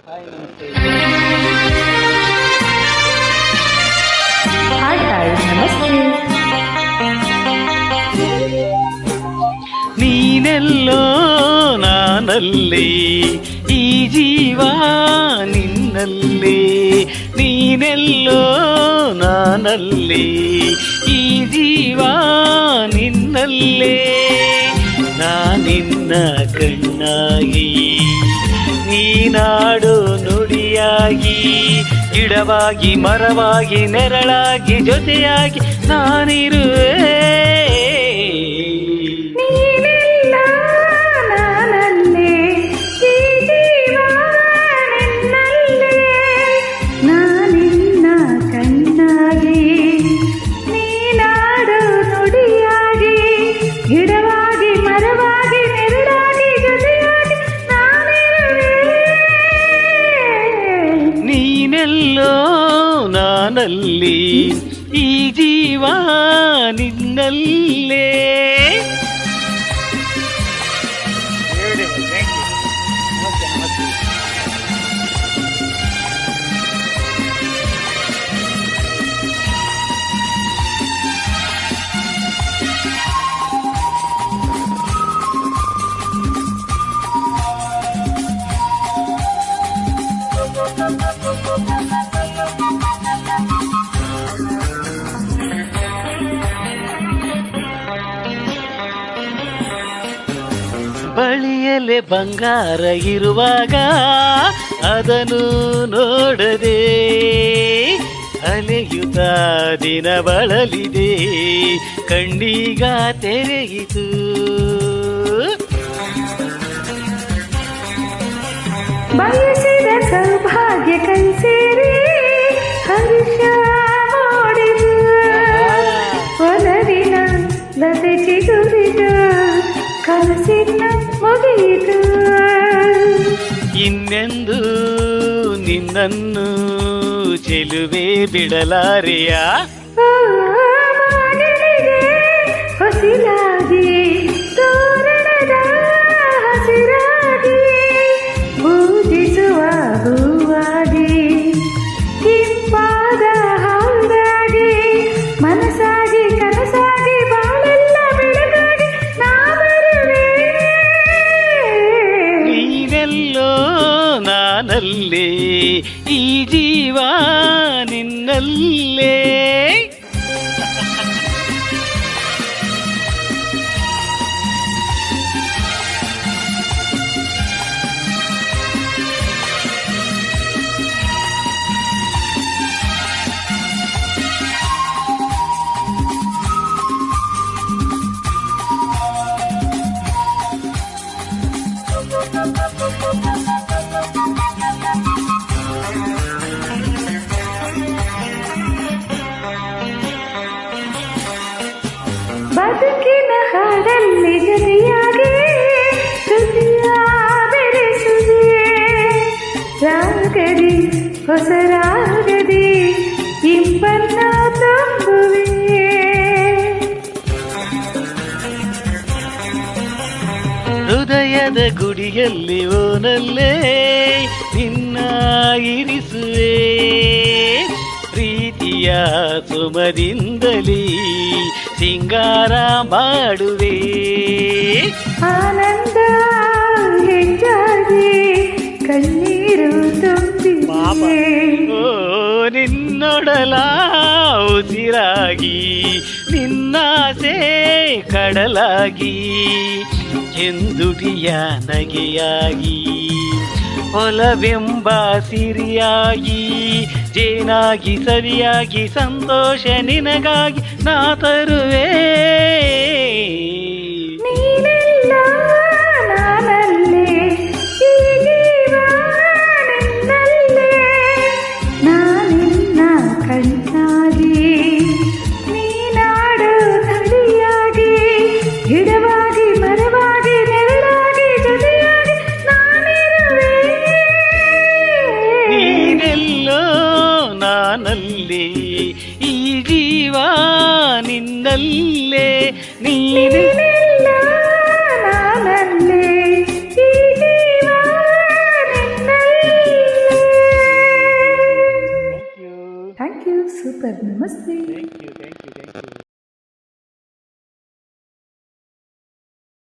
Hi ನಮಸ್ತೆ. Hi hi ನಮಸ್ತೆ. ನೀನೆಲ್ಲೋ ನಾನಲ್ಲಿ, ಈ ಜೀವ ನಿನ್ನಲ್ಲಿ. ನೀನೆಲ್ಲೋ ನಾನಲ್ಲಿ, ಈ ಜೀವ ನಿನ್ನಲ್ಲೇ. ನಾನಿನ್ನ ಕಣ್ಣಾಗಿ, ನೀನಾಡು ನುಡಿಯಾಗಿ, ಗಿಡವಾಗಿ ಮರವಾಗಿ ನೆರಳಾಗಿ ಜೊತೆಯಾಗಿ ನಾನಿರುವೆ. ಗಿಡವಾಗಿ ಮರವಾಗಿ ನೆರಳಾಗಿ ಜೊತೆಯಾಗಿ ನೀನೆಲ್ಲೋ ನಾನಲ್ಲಿ, ಈ ಜೀವ ನಿನ್ನಲ್ಲೇ. ಬಳಿಯಲೆ ಬಂಗಾರ ಇರುವಾಗ ಅದನ್ನು ನೋಡದೆ ಅಲೆಯುತ್ತ ದಿನ ಬಳಲಿದೆ, ಕಣ್ಣೀಗ ತೆರೆಯಿತು. ಬಯಸಿದ ಸೌಭಾಗ್ಯ ಕೈ ಸೇರಿ ಹರ್ಷ ಮಾಡಿದ ಒಲವಿನ ಲತೆ ಚಿಗುರಿದ ಕನಸಿನ ಮುಗಿಯಿತು. ಇನ್ನೆಂದು ನಿನ್ನನ್ನು ಚೆಲುವೆ ಬಿಡಲಾರೆಯ. ಹೊಸಿಲಾಗಿ ತೋರಣದ ಹಸಿರಾಗಿ ಪೂಜಿಸುವ ಹೂವಾಗಿ, ಇಂಪಾದ ಹಾಡಾಗಿ, ಮನಸ್ಸಾಗಿ ಕನಸಾಗಿ ಬಾಳೆಲ್ಲ ಬೆಳಗಾಗಿ ನಾ ಬರುವೆ. ನೀನೆಲ್ಲೋ ನಾನಲ್ಲೇ, ಈ ಜೀವ ನಿನ್ನಲ್ಲೇ. ಬದುಕಿನ ಹಾಡಲ್ಲಿ ಜೊತೆಯಾಗಿ ಶ್ರುತಿಯ ಬೆರೆಸುವೆ, ರಾಗದಿ ಹೊಸ ರಾಗದಿ ಇಂಪನ್ನ ತುಂಬುವೆ. ಹೃದಯದ ಗುಡಿಯಲ್ಲಿ ಓನಲ್ಲೇ ನಿನ್ನ ಇರಿಸುವೆ, ಪ್ರೀತಿಯ ಸುಮದಿಂದಲೇ ಸಿಂಗಾರ ಮಾಡುವೆ. ಆನಂದ ಹೆಚ್ಚಾಗಿ ಕಣ್ಣೀರು ತುಂಬಿವೆ. ಓ ನಿನ್ನೊಡಲ ಉಸಿರಾಗಿ, ನಿನ್ನಾಸೆ ಕಡಲಾಗಿ, ಚೆಂದುಟಿಯ ನಗೆಯಾಗಿ, ಒಲವೆಂಬ ಸಿರಿಯಾಗಿ, ಜೇನಾಗಿ ಸರಿಯಾಗಿ ಸಂತೋಷ ನಿನಗಾಗಿ ನಾ ತರುವೆ. ನೀನೆಲ್ಲ ನಾನಲ್ಲೇ, ಈ ಜೀವ ನಿನ್ನಲ್ಲೇ. ನಾನಿನ್ನ ಕಣ್ಣಾಗಿ, ನೀನಾಡು ತಡಿಯಾಗಿ, ಗಿಡವಾಗಿ ಮರವಾಗಿ ನೆರಳಾಗಿ ಜೊತೆಯಾಗಿ ನಾನಿರುವೆ. ನೀನೆಲ್ಲೋ ನಾನಲ್ಲಿ, ಈ ಜೀವ ನಿನ್ನಲ್ಲೇ. ನೀನೆಲ್ಲ ನಾನಲ್ಲೇ, ಈ ಜೀವ ನಿನ್ನಲ್ಲೇ. ಸೂಪರ್. ನಮಸ್ತೆ. Thank you